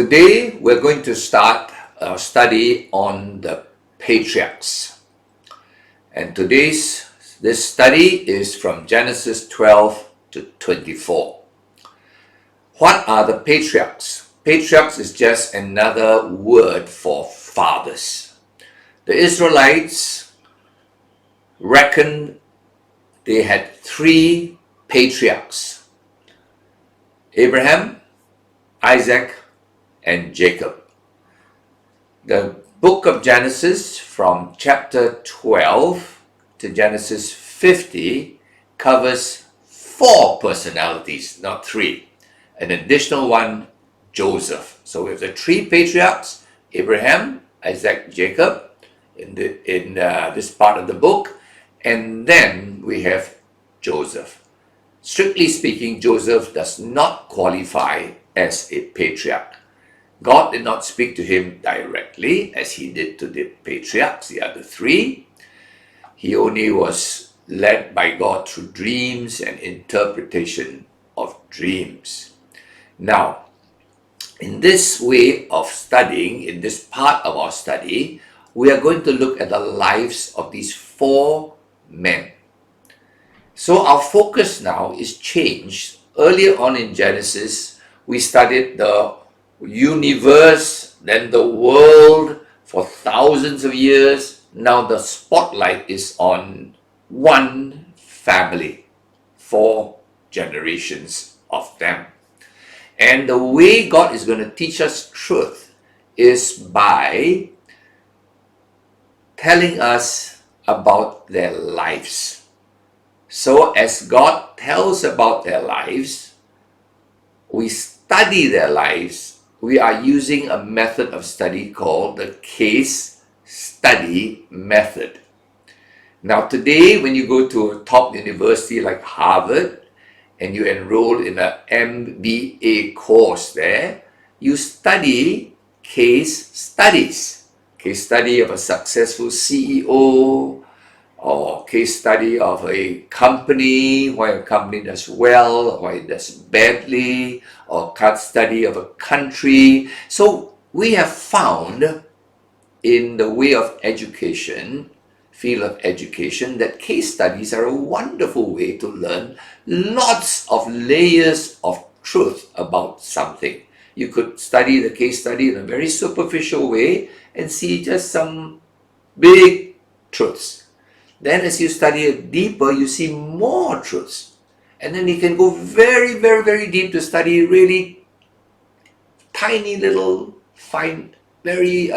Today we're going to start our study on the patriarchs. And this study is from Genesis 12 to 24. What are the patriarchs? Patriarchs is just another word for fathers. The Israelites reckoned they had 3 patriarchs: Abraham, Isaac, and Jacob. The book of Genesis, from chapter 12 to Genesis 50, covers 4 personalities, not 3. An additional one, Joseph. So we have the 3 patriarchs: Abraham, Isaac, Jacob, in this part of the book, and then we have Joseph. Strictly speaking, Joseph does not qualify as a patriarch. God did not speak to him directly as he did to the patriarchs, the other 3. He only was led by God through dreams and interpretation of dreams. Now, in this way of studying, in this part of our study, we are going to look at the lives of these 4 men. So our focus now is changed. Earlier on in Genesis, we studied the universe, then the world for thousands of years. Now the spotlight is on one family, 4 generations of them. And the way God is going to teach us truth is by telling us about their lives. So as God tells about their lives, we study their lives. We are using a method of study called the case study method. Now today, when you go to a top university like Harvard and you enroll in an MBA course there, you study case studies. Case study of a successful CEO, or case study of a company, why a company does well, why it does badly, or case study of a country. So we have found in the way of education, field of education, that case studies are a wonderful way to learn lots of layers of truth about something. You could study the case study in a very superficial way and see just some big truths. Then as you study it deeper, you see more truths. And then you can go very, very, very deep to study really tiny little, fine, very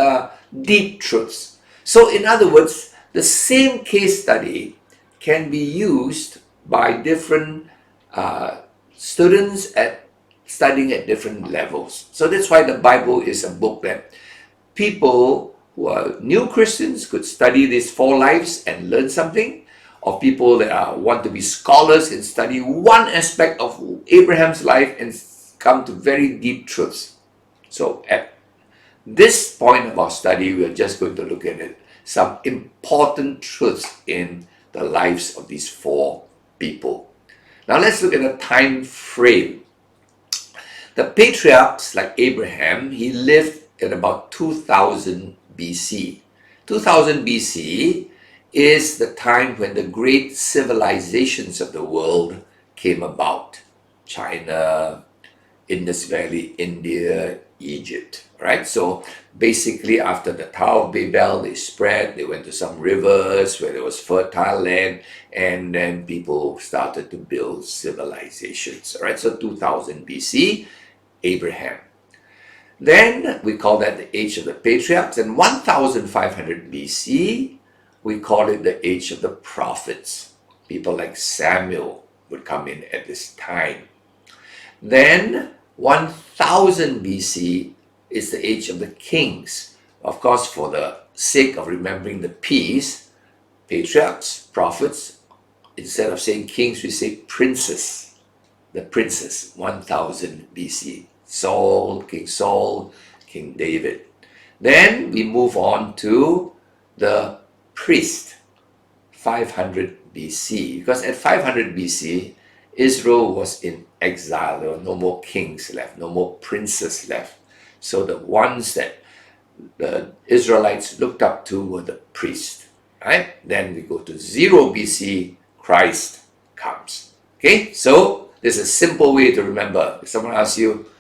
deep truths. So in other words, the same case study can be used by different students studying at different levels. So that's why the Bible is a book that people who are new Christians could study these 4 lives and learn something, or people that want to be scholars and study one aspect of Abraham's life and come to very deep truths. So at this point of our study, we are just going to look at some important truths in the lives of these 4 people. Now let's look at a time frame. The patriarchs, like Abraham, he lived at about 2000 BC. 2000 BC is the time when the great civilizations of the world came about. China, Indus Valley, India, Egypt, right? So basically after the Tower of Babel, they spread, they went to some rivers where there was fertile land, and then people started to build civilizations, all right? So 2000 BC, Abraham. Then we call that the age of the patriarchs. And 1500 BC, we call it the age of the prophets. People like Samuel would come in at this time. Then 1000 BC is the age of the kings. Of course, for the sake of remembering the P's, patriarchs, prophets, instead of saying kings, we say princes. The princes, 1000 BC. Saul, King David. Then we move on to the priest, 500 BC. Because at 500 BC, Israel was in exile. There were no more kings left, no more princes left. So the ones that the Israelites looked up to were the priests, right? Then we go to 0 BC, Christ comes. Okay, so there's a simple way to remember. If someone asks you,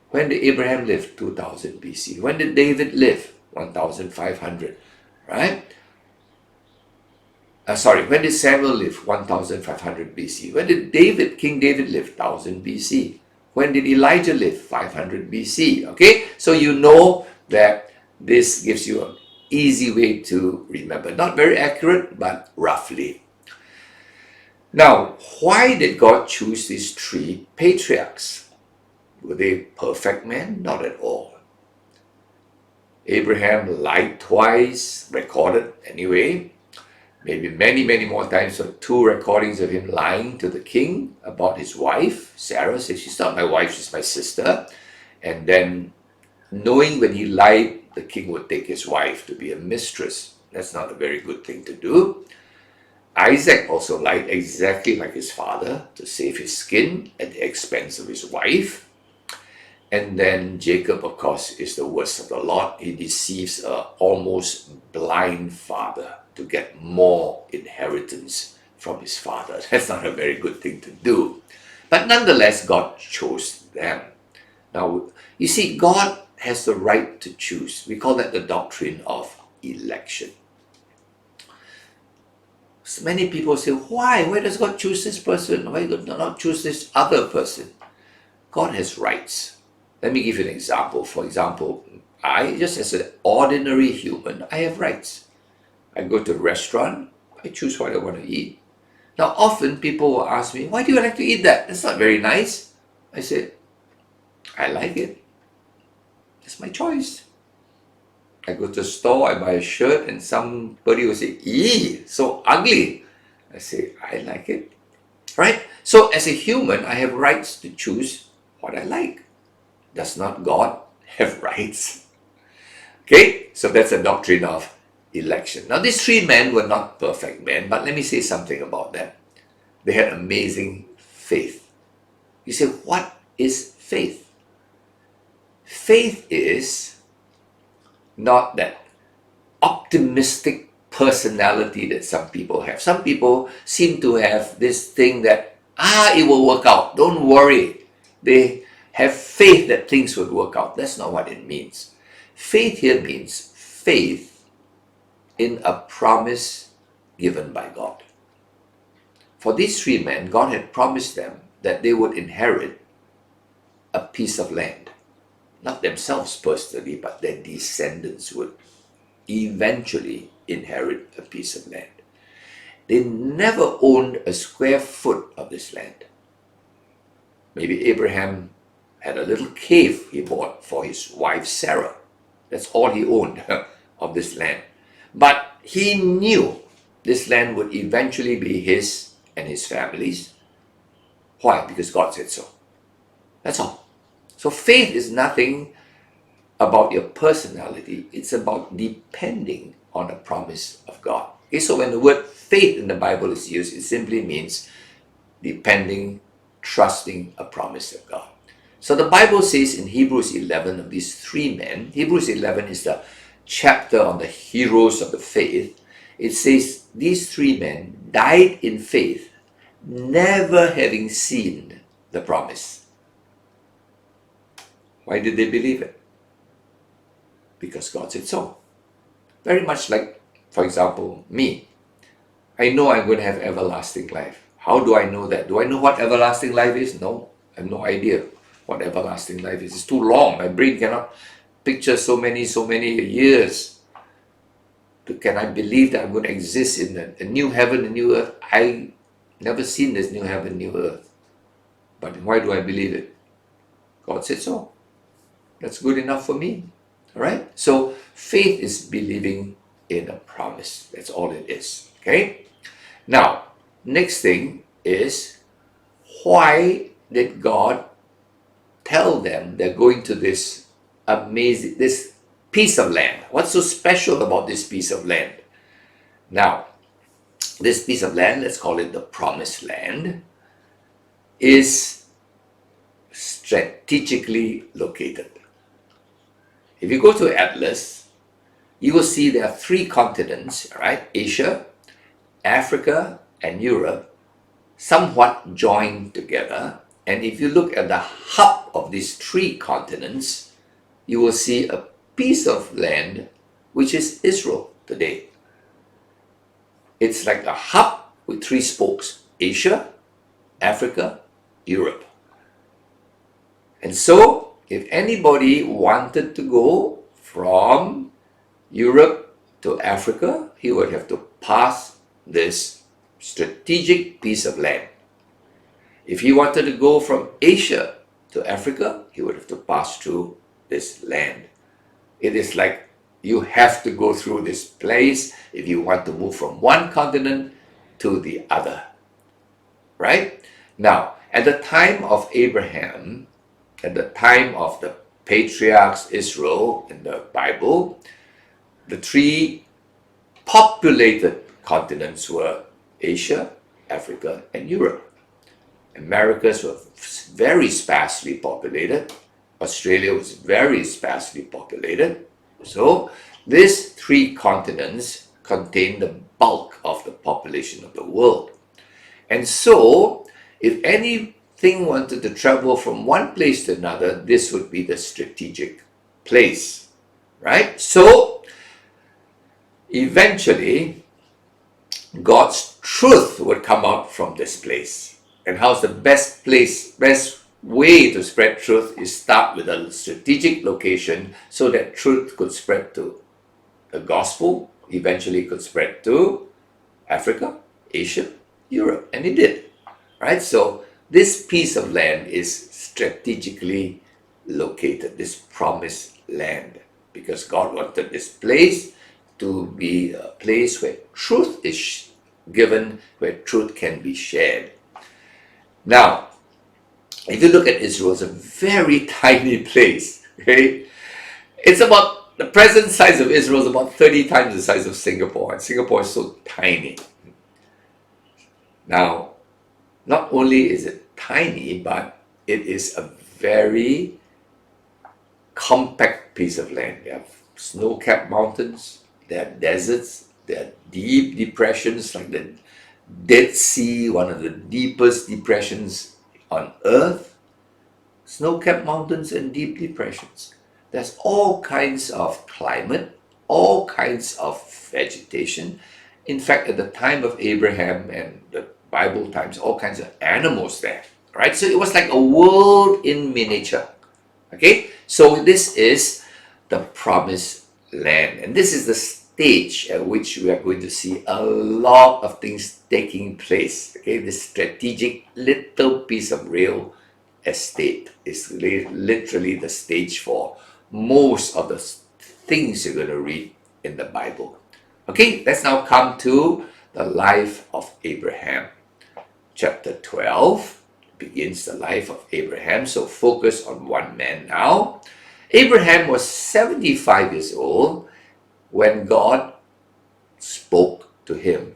when did Abraham live? 2000 BC. When did David live? 1500, right? When did Samuel live? 1500 BC. When did King David live? 1000 BC. When did Elijah live? 500 BC. Okay, so you know that this gives you an easy way to remember. Not very accurate, but roughly. Now, why did God choose these 3 patriarchs? Were they perfect men? Not at all. Abraham lied twice, recorded anyway. Maybe many, many more times, so 2 recordings of him lying to the king about his wife. Sarah says, she's not my wife, she's my sister. And then knowing when he lied, the king would take his wife to be a mistress. That's not a very good thing to do. Isaac also lied exactly like his father to save his skin at the expense of his wife. And then Jacob, of course, is the worst of the lot. He deceives an almost blind father to get more inheritance from his father. That's not a very good thing to do. But nonetheless, God chose them. Now, you see, God has the right to choose. We call that the doctrine of election. So many people say, why? Why does God choose this person? Why does God not choose this other person? God has rights. Let me give you an example. For example, I, just as an ordinary human, I have rights. I go to a restaurant, I choose what I want to eat. Now, often people will ask me, why do you like to eat that? That's not very nice. I say, I like it. It's my choice. I go to a store, I buy a shirt, and somebody will say, eee, so ugly. I say, I like it. Right? So as a human, I have rights to choose what I like. Does not God have rights? Okay, so that's a doctrine of election. Now, these 3 men were not perfect men, but let me say something about them. They had amazing faith. You say, what is faith? Faith is not that optimistic personality that some people have. Some people seem to have this thing that, it will work out. Don't worry. They have faith that things would work out. That's not what it means. Faith here means faith in a promise given by God. For these 3 men, God had promised them that they would inherit a piece of land. Not themselves personally, but their descendants would eventually inherit a piece of land. They never owned a square foot of this land. Maybe Abraham had a little cave he bought for his wife Sarah. That's all he owned of this land. But he knew this land would eventually be his and his family's. Why? Because God said so. That's all. So faith is nothing about your personality. It's about depending on the promise of God. Okay, so when the word faith in the Bible is used, it simply means depending, trusting a promise of God. So the Bible says in Hebrews 11 of these 3 men, Hebrews 11 is the chapter on the heroes of the faith. It says these 3 men died in faith, never having seen the promise. Why did they believe it? Because God said so. Very much like, for example, me. I know I'm going to have everlasting life. How do I know that? Do I know what everlasting life is? No, I have no idea what everlasting life is. It's too long. My brain cannot picture so many years. Can I believe that I'm going to exist in a new heaven, a new earth? I never seen this new heaven, new earth. But why do I believe it? God said so. That's good enough for me. All right? So faith is believing in a promise. That's all it is. Okay? Now, next thing is, why did God tell them they're going to this piece of land? What's so special about this piece of land? Now, this piece of land, let's call it the promised land, is strategically located. If you go to Atlas, you will see there are three continents, right? Asia, Africa, and Europe, somewhat joined together. And if you look at the hub of these three continents, you will see a piece of land, which is Israel today. It's like a hub with three spokes: Asia, Africa, Europe. And so, if anybody wanted to go from Europe to Africa, he would have to pass this strategic piece of land. If he wanted to go from Asia to Africa, he would have to pass through this land. It is like you have to go through this place if you want to move from one continent to the other. Right? Now, at the time of Abraham, at the time of the patriarchs Israel in the Bible, the three populated continents were Asia, Africa, and Europe. Americas were very sparsely populated. Australia was very sparsely populated. So these three continents contain the bulk of the population of the world. And so, if anything wanted to travel from one place to another, this would be the strategic place, right? So, eventually, God's truth would come out from this place. And how's the best way to spread truth is start with a strategic location so that truth could spread to the gospel, eventually could spread to Africa, Asia, Europe, and it did, right? So this piece of land is strategically located, this promised land, because God wanted this place to be a place where truth is given, where truth can be shared. Now, if you look at Israel, it's a very tiny place, okay? It's about, the present size of Israel is about 30 times the size of Singapore, and Singapore is so tiny. Now, not only is it tiny, but it is a very compact piece of land. There are snow-capped mountains, there are deserts, there are deep depressions like the Dead Sea, one of the deepest depressions on earth. Snow-capped mountains and deep depressions. There's all kinds of climate, all kinds of vegetation. In fact, at the time of Abraham and the Bible times, all kinds of animals there, right? So it was like a world in miniature, okay? So this is the promised land, and this is the stage at which we are going to see a lot of things taking place, okay? This strategic little piece of real estate is literally the stage for most of the things you're going to read in the Bible. Okay, let's now come to the life of Abraham. Chapter 12 begins the life of Abraham, so focus on one man now. Abraham was 75 years old when God spoke to him.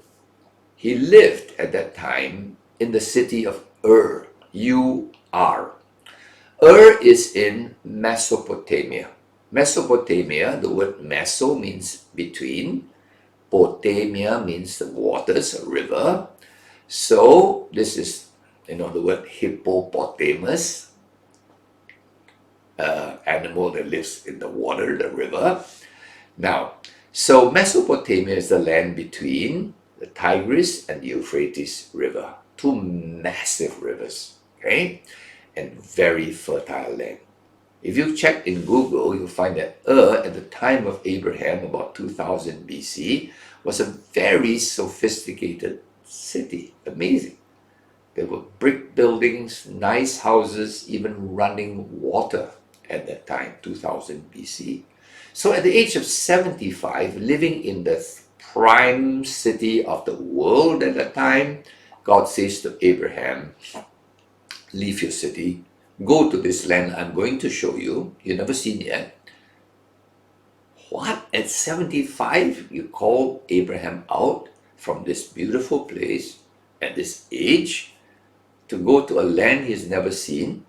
He lived at that time in the city of Ur, U-R. Ur is in Mesopotamia. Mesopotamia, the word meso means between. Potamia means the waters, a river. So this is, the word hippopotamus, animal that lives in the water, the river. Now, so Mesopotamia is the land between the Tigris and the Euphrates River. Two massive rivers, okay? And very fertile land. If you check in Google, you'll find that at the time of Abraham, about 2000 BC, was a very sophisticated city. Amazing. There were brick buildings, nice houses, even running water at that time, 2000 BC. So at the age of 75, living in the prime city of the world at that time, God says to Abraham, leave your city, go to this land I'm going to show you. You've never seen yet. What? At 75, you call Abraham out from this beautiful place at this age to go to a land he's never seen,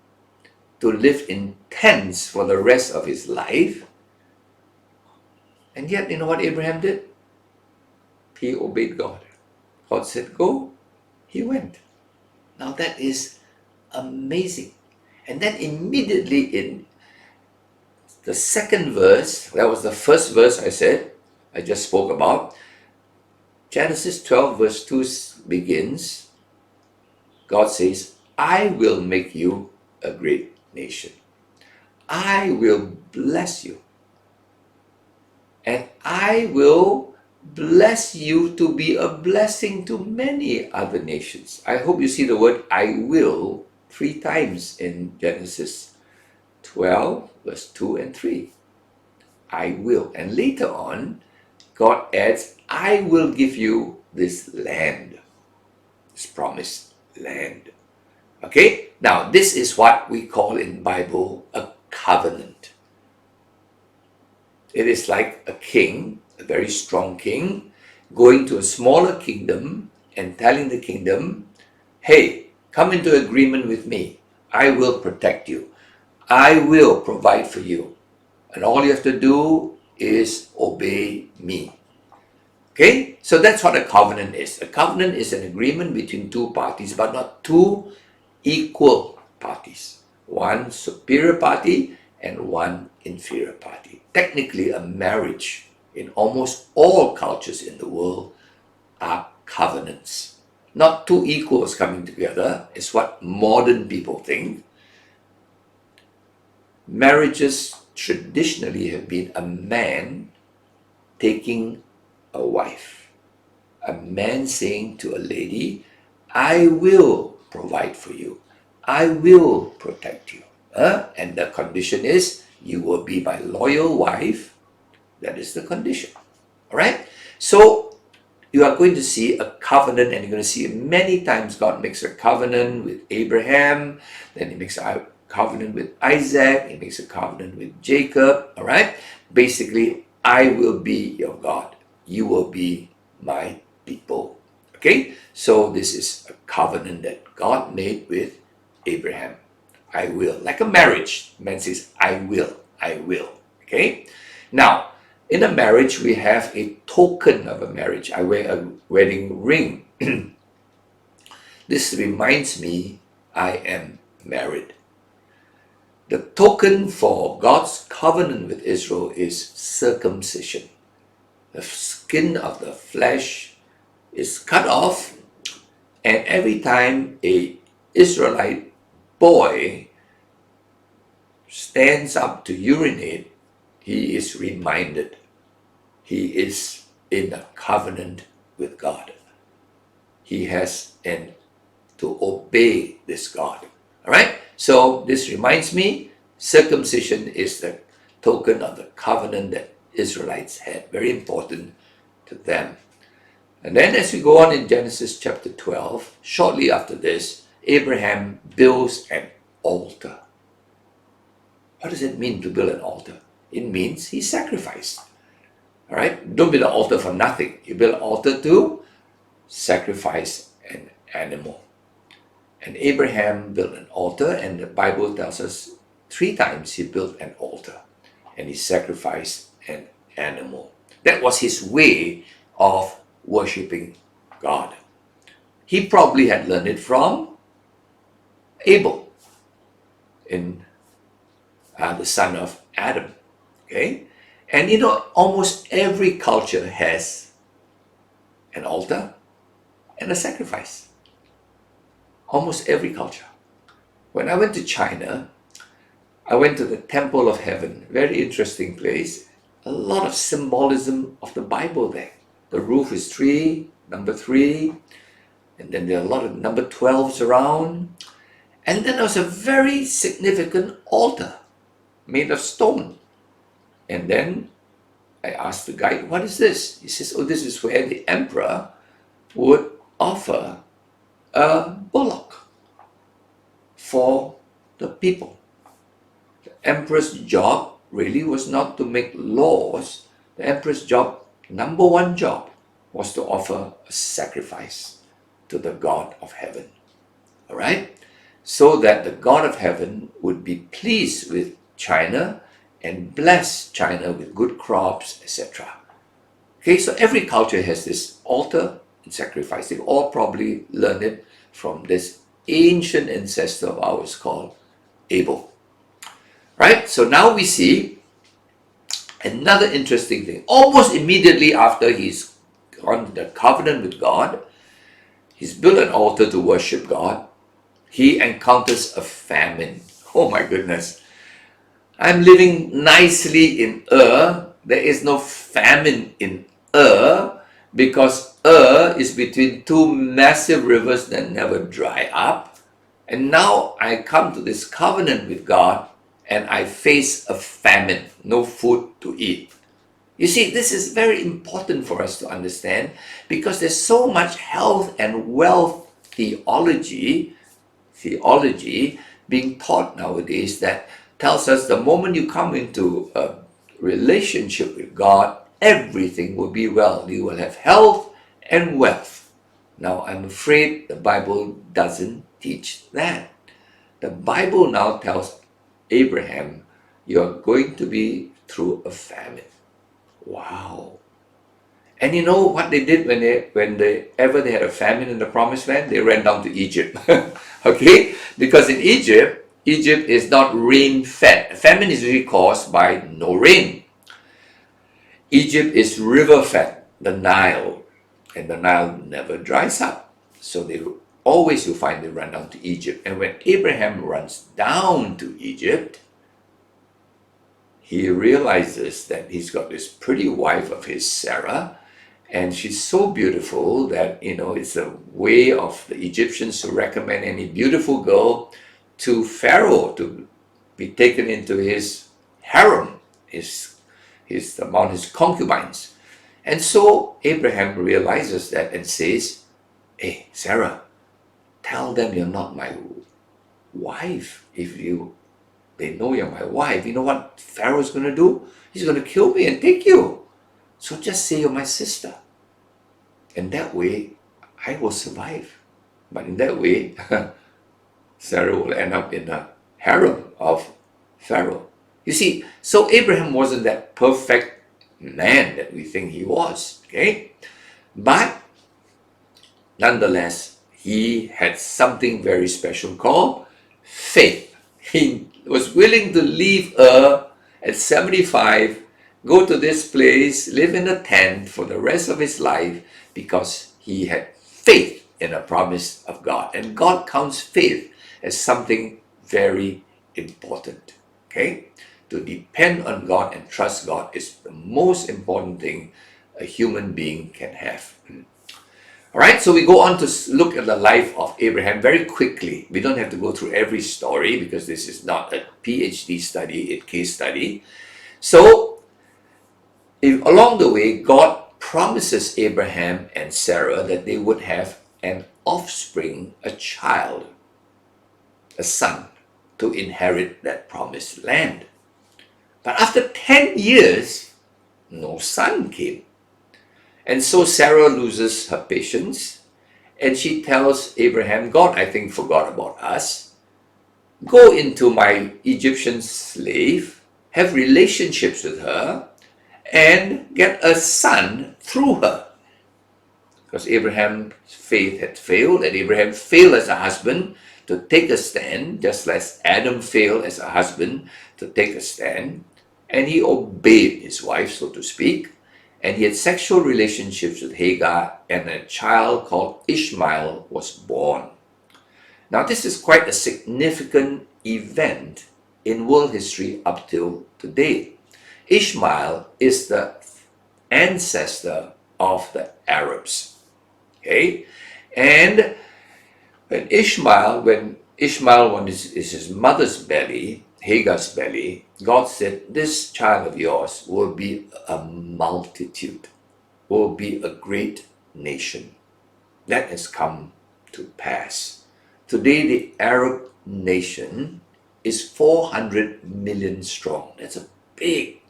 to live in tents for the rest of his life, And yet, you know what Abraham did? He obeyed God. God said, go, he went. Now that is amazing. And then immediately in the second verse, that was the first verse I just spoke about. Genesis 12 verse 2 begins, God says, I will make you a great nation. I will bless you. And I will bless you to be a blessing to many other nations. I hope you see the word I will 3 times in Genesis 12, verse 2 and 3. I will. And later on, God adds, I will give you this land, this promised land. Okay? Now, this is what we call in Bible a covenant. It is like a king, a very strong king, going to a smaller kingdom and telling the kingdom, hey, come into agreement with me. I will protect you. I will provide for you. And all you have to do is obey me. Okay? So that's what a covenant is. A covenant is an agreement between two parties, but not two equal parties. One superior party and one inferior party. Technically, a marriage in almost all cultures in the world are covenants. Not two equals coming together is what modern people think. Marriages traditionally have been a man taking a wife. A man saying to a lady, I will provide for you. I will protect you. And the condition is you will be my loyal wife. That is the condition. All right? So you are going to see a covenant, and you're going to see many times God makes a covenant with Abraham, then he makes a covenant with Isaac, he makes a covenant with Jacob. All right? Basically, I will be your God. You will be my people. Okay? So this is a covenant that God made with Abraham. I will. Like a marriage. Man says, I will. I will. Okay? Now, in a marriage, we have a token of a marriage. I wear a wedding ring. This reminds me I am married. The token for God's covenant with Israel is circumcision. The skin of the flesh is cut off, and every time a Israelite boy stands up to urinate, he is reminded he is in a covenant with God. He has to obey this God. All right? So this reminds me, circumcision is the token of the covenant that Israelites had. Very important to them. And then as we go on in Genesis chapter 12, shortly after this, Abraham builds an altar. What does it mean to build an altar? It means he sacrificed. All right? Don't build an altar for nothing. You build an altar to sacrifice an animal. And Abraham built an altar, and the Bible tells us 3 times he built an altar and he sacrificed an animal. That was his way of worshiping God. He probably had learned it from Abel, the son of Adam. Okay? And you know, almost every culture has an altar and a sacrifice. Almost every culture. When I went to China, I went to the Temple of Heaven. Very interesting place. A lot of symbolism of the Bible there. The roof is 3, number 3. And then there are a lot of number 12s around. And then there was a very significant altar made of stone. And then I asked the guide, what is this? He says, oh, this is where the emperor would offer a bullock for the people. The emperor's job really was not to make laws. The emperor's job, number 1 job, was to offer a sacrifice to the God of heaven. All right? So that the God of heaven would be pleased with China and bless China with good crops, etc. Okay, so every culture has this altar and sacrifice. They've all probably learned it from this ancient ancestor of ours called Abel. Right? So now we see another interesting thing. Almost immediately after he's on the covenant with God, he's built an altar to worship God. He encounters a famine. Oh my goodness. I'm living nicely in There is no famine in because is between two massive rivers that never dry up. And now I come to this covenant with God and I face a famine, no food to eat. You see, this is very important for us to understand because there's so much health and wealth theology being taught nowadays that tells us the moment you come into a relationship with God, everything will be well. You will have health and wealth. Now, I'm afraid the Bible doesn't teach that. The Bible now tells Abraham, you're going to be through a famine. Wow. And you know what they did when they had a famine in the promised land? They ran down to Egypt. Okay? Because in Egypt is not rain fed. Famine is usually caused by no rain. Egypt is river fed, the Nile. And the Nile never dries up. So you'll find they run down to Egypt. And when Abraham runs down to Egypt, he realizes that he's got this pretty wife of his, Sarah, and she's so beautiful that, it's a way of the Egyptians to recommend any beautiful girl to Pharaoh to be taken into his harem, among his concubines. And so Abraham realizes that and says, hey, Sarah, tell them you're not my wife. If they know you're my wife, you know what Pharaoh's going to do? He's going to kill me and take you. So just say you're my sister. And that way, I will survive. But in that way, Sarah will end up in the harem of Pharaoh. You see, so Abraham wasn't that perfect man that we think he was, okay? But nonetheless, he had something very special called faith. He was willing to leave at 75, go to this place, live in a tent for the rest of his life because he had faith in a promise of God. And God counts faith as something very important. Okay? To depend on God and trust God is the most important thing a human being can have. All right, so we go on to look at the life of Abraham very quickly. We don't have to go through every story because this is not a PhD study, a case study. So, along the way, God promises Abraham and Sarah that they would have an offspring, a child, a son, to inherit that promised land. But after 10 years, no son came. And so Sarah loses her patience and she tells Abraham, God, I think, forgot about us. Go into my Egyptian slave, have relationships with her, and get a son through her. Because Abraham's faith had failed, and Abraham failed as a husband to take a stand, just as Adam failed as a husband to take a stand. And he obeyed his wife, so to speak. And he had sexual relationships with Hagar, and a child called Ishmael was born. Now, this is quite a significant event in world history up till today. Ishmael is the ancestor of the Arabs. Okay? And when Ishmael was in his mother's belly, Hagar's belly, God said, this child of yours will be a multitude, will be a great nation. That has come to pass. Today, the Arab nation is 400 million strong. That's a big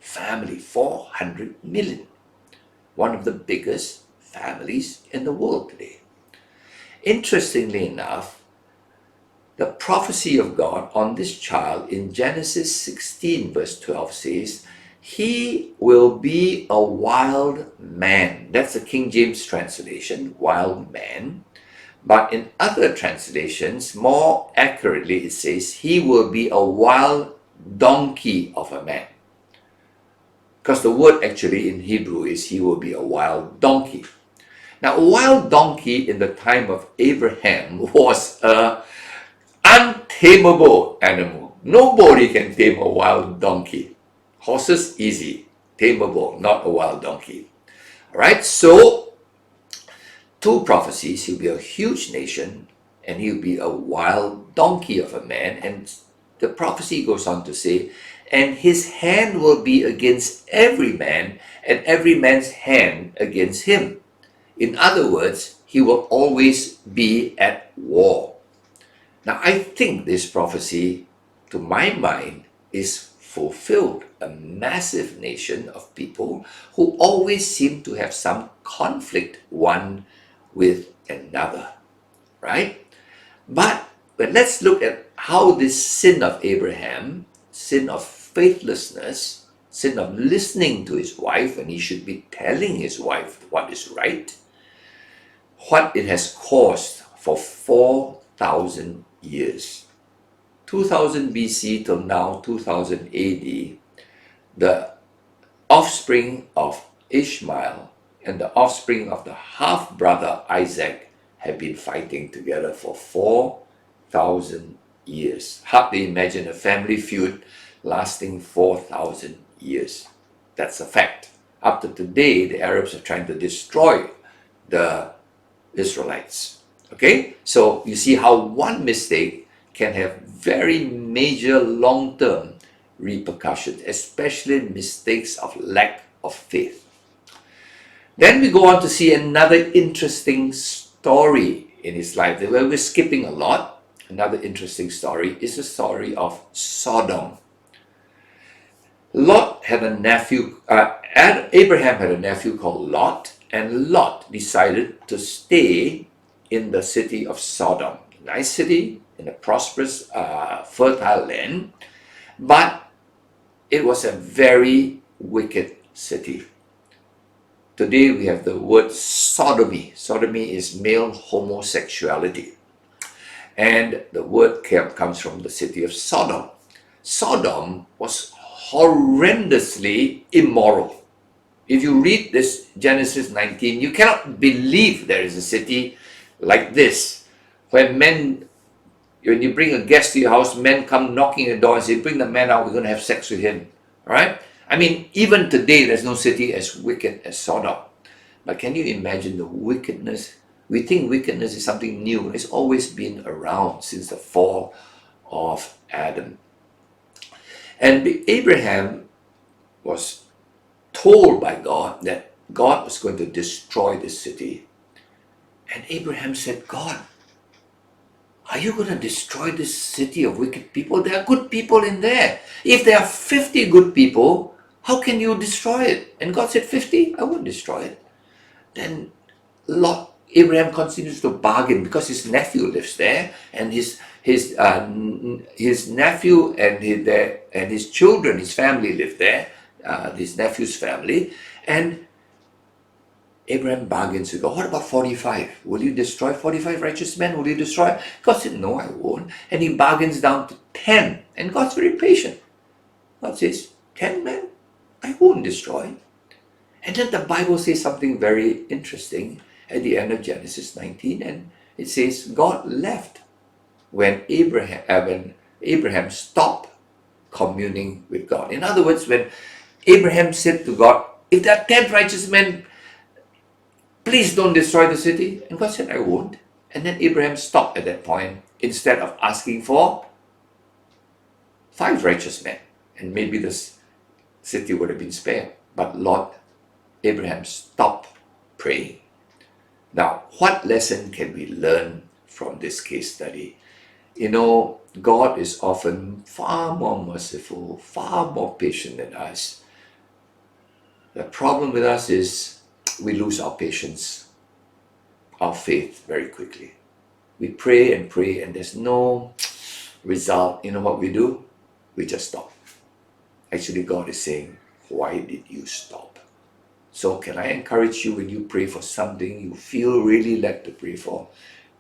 family, 400 million. One of the biggest families in the world today. Interestingly enough, The prophecy of God on this child in Genesis 16 verse 12 says, he will be a wild man. That's the King James translation, wild man. But in other translations, more accurately, it says, he will be a wild donkey of a man. Because the word actually in Hebrew is he will be a wild donkey. Now, a wild donkey in the time of Abraham was a untamable animal. Nobody can tame a wild donkey. Horses, easy. Tameable, not a wild donkey. All right, so two prophecies. He'll be a huge nation and he'll be a wild donkey of a man. And the prophecy goes on to say, and his hand will be against every man, and every man's hand against him. In other words, he will always be at war. Now, I think this prophecy, to my mind, is fulfilled. A massive nation of people who always seem to have some conflict one with another, right? But let's look at how this sin of Abraham, sin of faithlessness, sin of listening to his wife when he should be telling his wife what is right, what it has caused for 4,000 years. 2000 BC till now, 2000 AD, the offspring of Ishmael and the offspring of the half-brother Isaac have been fighting together for 4,000 years. Hardly imagine a family feud lasting 4,000 years. That's a fact. Up to today, the Arabs are trying to destroy the Israelites. Okay? So you see how one mistake can have very major long-term repercussions, especially mistakes of lack of faith. Then we go on to see another interesting story in his life. Where we're skipping a lot. Another interesting story is the story of Sodom. Lot had a nephew, Abraham had a nephew called Lot, and Lot decided to stay in the city of Sodom. Nice city, in a prosperous, fertile land, but it was a very wicked city. Today we have the word sodomy. Sodomy is male homosexuality. And the word comes from the city of Sodom. Sodom was horrendously immoral. If you read this Genesis 19, you cannot believe there is a city like this, where men, when you bring a guest to your house, men come knocking at the door and say, bring the man out, we're going to have sex with him. All right? I mean, even today, there's no city as wicked as Sodom. But can you imagine the wickedness? We think wickedness is something new. It's always been around since the fall of Adam. And Abraham was told by God that God was going to destroy this city. And Abraham said, God, are you going to destroy this city of wicked people? There are good people in there. If there are 50 good people, how can you destroy it? And God said, 50? I won't destroy it. Then Abraham continues to bargain because his nephew lives there, and his nephew and his children, his family live there, his nephew's family, and Abraham bargains with God. What about 45? Will you destroy 45 righteous men? Will you destroy? God said, no, I won't. And he bargains down to 10. And God's very patient. God says, 10 men? I won't destroy. And then the Bible says something very interesting at the end of Genesis 19. And it says, God left when Abraham stopped communing with God. In other words, when Abraham said to God, if there are 10 righteous men, please don't destroy the city. And God said, I won't. And then Abraham stopped at that point instead of asking for 5 righteous men. And maybe this city would have been spared. But Abraham stopped praying. Now, what lesson can we learn from this case study? You know, God is often far more merciful, far more patient than us. The problem with us is we lose our patience, our faith very quickly. We pray and pray and there's no result. You know what we do? We just stop. Actually, God is saying, why did you stop? So can I encourage you, when you pray for something you feel really led to pray for,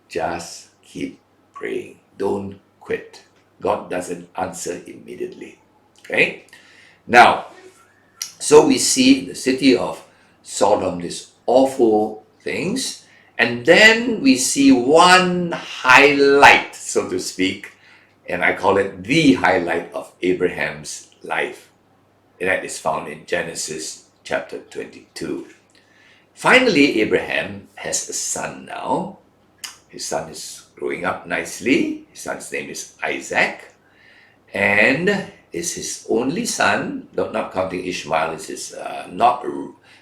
just keep praying. Don't quit. God doesn't answer immediately. Okay? Now, so we see in the city of Sodom these awful things, and then we see one highlight, so to speak, and I call it the highlight of Abraham's life. That is found in Genesis chapter 22. Finally, Abraham has a son now. His son is growing up nicely. His son's name is Isaac, and is his only son, not counting Ishmael, is not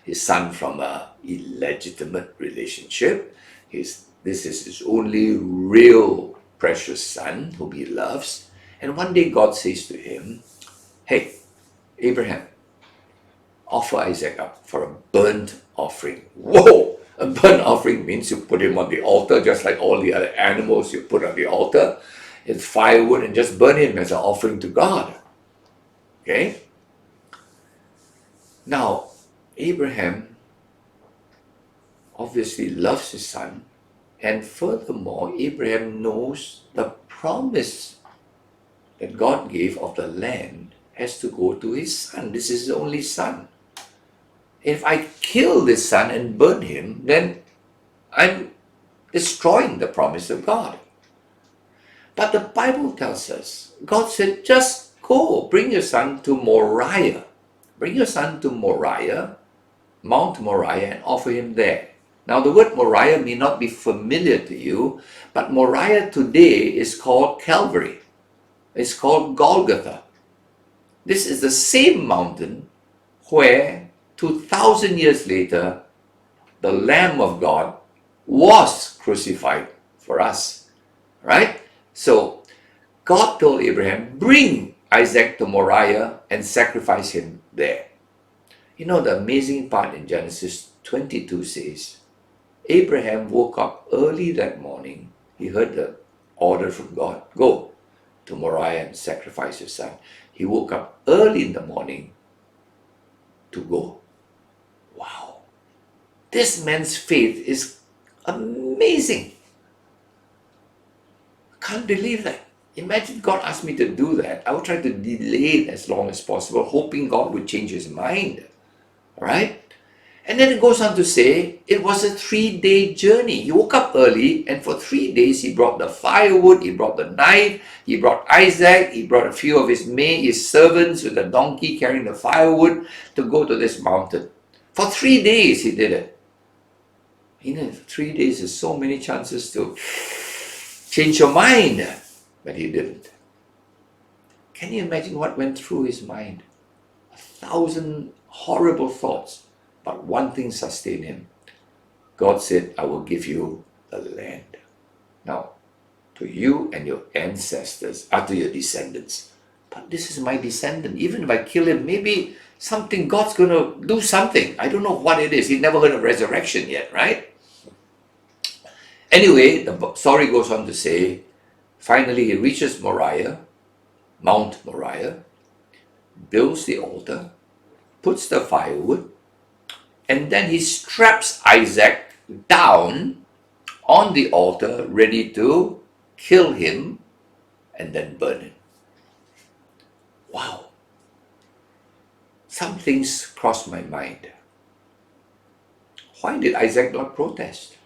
his son from a illegitimate relationship. This is his only real precious son whom he loves. And one day God says to him, hey, Abraham, offer Isaac up for a burnt offering. Whoa! A burnt offering means you put him on the altar, just like all the other animals you put on the altar. It's firewood, and just burn him as an offering to God. Okay? Now, Abraham obviously loves his son, and furthermore, Abraham knows the promise that God gave of the land has to go to his son. This is his only son. If I kill this son and burn him, then I'm destroying the promise of God. But the Bible tells us, God said, just go, bring your son to Moriah. Bring your son to Moriah, Mount Moriah, and offer him there. Now, the word Moriah may not be familiar to you, but Moriah today is called Calvary. It's called Golgotha. This is the same mountain where 2,000 years later, the Lamb of God was crucified for us, right? So God told Abraham, bring Isaac to Moriah and sacrifice him there. You know, the amazing part in Genesis 22 says, Abraham woke up early that morning. He heard the order from God, go to Moriah and sacrifice your son. He woke up early in the morning to go. Wow. This man's faith is amazing. Can't believe that. Imagine God asked me to do that. I would try to delay it as long as possible, hoping God would change his mind. All right? And then it goes on to say, it was a 3-day journey. He woke up early, and for 3 days he brought the firewood, he brought the knife, he brought Isaac, he brought a few of his servants with a donkey carrying the firewood to go to this mountain. For 3 days he did it. You know, 3 days is so many chances to change your mind, but he didn't. Can you imagine what went through his mind? 1,000 horrible thoughts, but one thing sustained him. God said, I will give you the land. Now, to you and your ancestors, to your descendants. But this is my descendant. Even if I kill him, maybe God's going to do something. I don't know what it is. He never heard of resurrection yet, right? Anyway, the story goes on to say, finally he reaches Moriah, Mount Moriah, builds the altar, puts the firewood, and then he straps Isaac down on the altar, ready to kill him and then burn him. Wow. Some things crossed my mind. Why did Isaac not protest?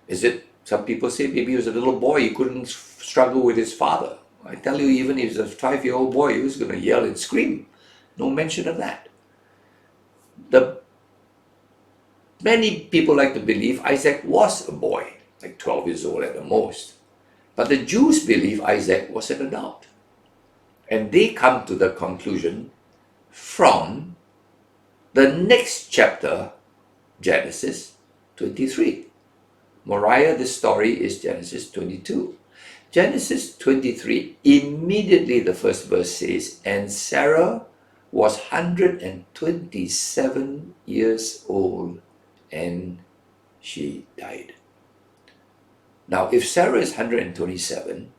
Is it, some people say maybe he was a little boy, he couldn't struggle with his father. I tell you, even if he was a 5-year-old boy, he was going to yell and scream. No mention of that. Many people like to believe Isaac was a boy, like 12 years old at the most. But the Jews believe Isaac was an adult. And they come to the conclusion from the next chapter, Genesis 23. Moriah, this story is Genesis 22. Genesis 23, immediately the first verse says, and Sarah was 127 years old and she died. Now, if Sarah is 127,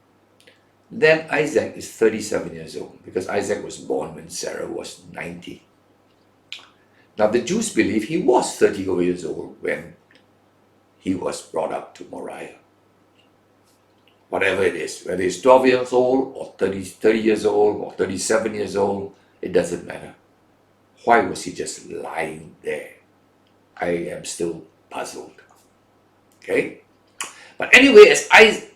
then Isaac is 37 years old, because Isaac was born when Sarah was 90. Now, the Jews believe he was 30 years old when he was brought up to Moriah. Whatever it is, whether he's 12 years old or 30 years old or 37 years old, it doesn't matter. Why was he just lying there? I am still puzzled. Okay? But anyway, as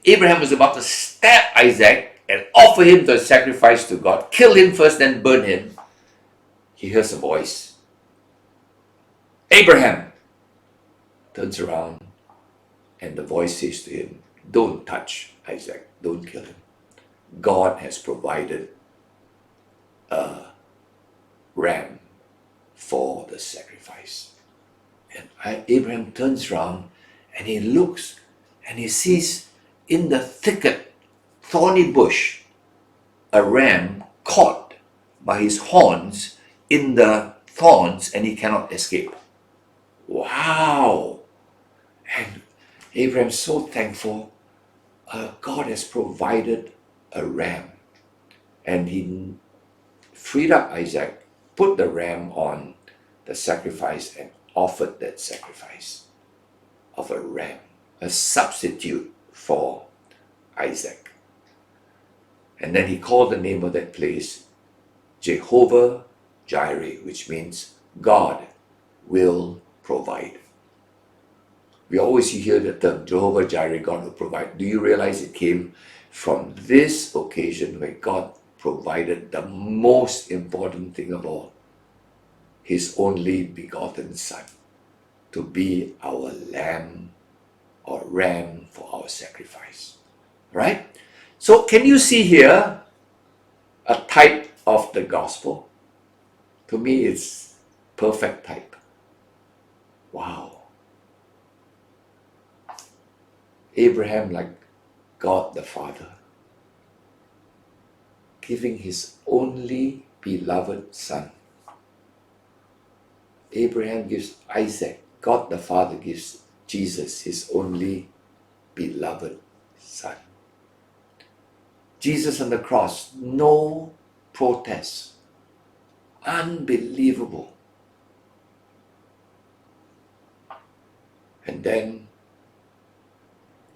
Abraham was about to stab Isaac and offer him to sacrifice to God, kill him first, then burn him, he hears a voice. Abraham turns around, and the voice says to him, don't touch Isaac, don't kill him. God has provided a ram for the sacrifice. And Abraham turns around and he looks and he sees in the thicket, thorny bush, a ram caught by his horns in the thorns, and he cannot escape. Wow! And Abraham's so thankful. God has provided a ram. And he freed up Isaac, put the ram on the sacrifice, and offered that sacrifice of a ram, a substitute for Isaac. And then he called the name of that place Jehovah Jireh, which means God will provide. We always hear the term Jehovah Jireh, God will provide. Do you realize it came from this occasion where God provided the most important thing of all, His only begotten Son, to be our lamb or ram for our sacrifice. Right? So can you see here a type of the gospel? To me, it's perfect type. Wow. Abraham, like God the Father, giving his only beloved son. Abraham gives Isaac, God the Father gives Jesus his only beloved son. Jesus on the cross, no protest. Unbelievable. And then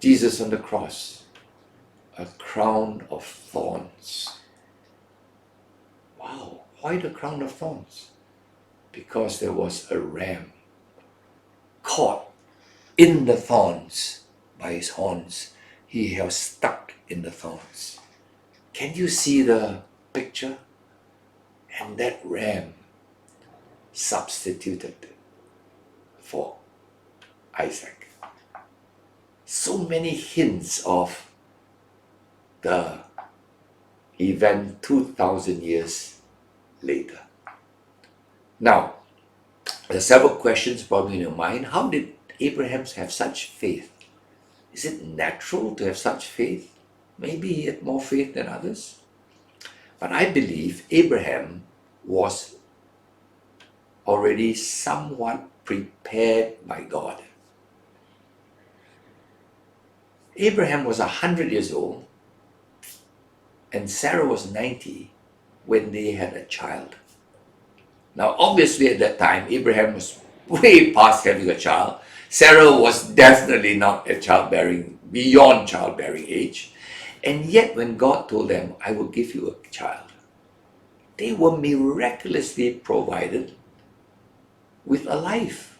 Jesus on the cross, a crown of thorns. Wow, why the crown of thorns? Because there was a ram caught in the thorns by his horns. He was stuck in the thorns. Can you see the picture? And that ram substituted for Isaac. So many hints of the event 2,000 years later. Now, there are several questions probably in your mind. How did Abraham have such faith? Is it natural to have such faith? Maybe he had more faith than others. But I believe Abraham was already somewhat prepared by God. Abraham was 100 years old and Sarah was 90 when they had a child. Now, obviously at that time, Abraham was way past having a child. Sarah was definitely not beyond childbearing age. And yet when God told them, I will give you a child, they were miraculously provided with a life.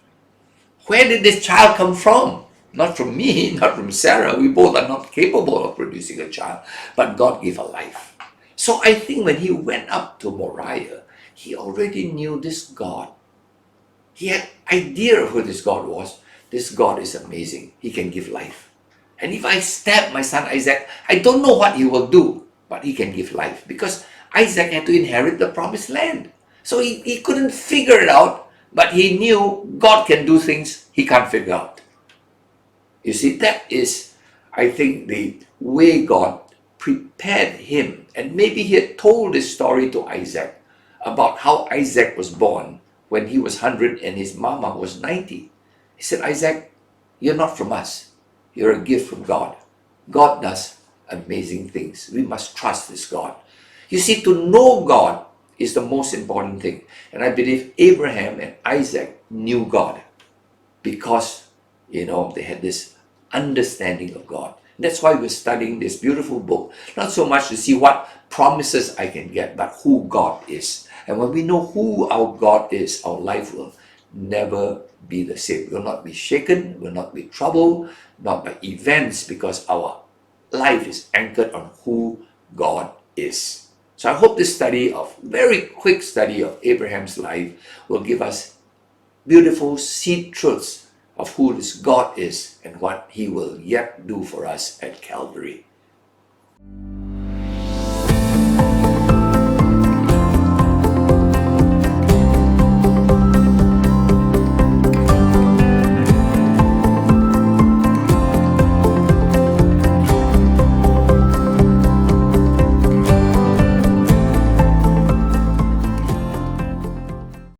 Where did this child come from? Not from me, not from Sarah. We both are not capable of producing a child, but God gave a life. So I think when he went up to Moriah, he already knew this God. He had idea of who this God was. This God is amazing. He can give life. And if I stab my son Isaac, I don't know what he will do, but he can give life. Because Isaac had to inherit the promised land. So he couldn't figure it out, but he knew God can do things he can't figure out. You see, that is, I think, the way God prepared him. And maybe he had told this story to Isaac about how Isaac was born when he was 100 and his mama was 90. He said, Isaac, you're not from us. You're a gift from God. God does amazing things. We must trust this God. You see, to know God is the most important thing. And I believe Abraham and Isaac knew God because, they had this understanding of God. That's why we're studying this beautiful book, not so much to see what promises I can get, but who God is. And when we know who our God is, our life will never be the same. Will not be shaken, will not be troubled, not by events, because our life is anchored on who God is. So I hope this very quick study of Abraham's life will give us beautiful seed truths of who this God is and what he will yet do for us at Calvary.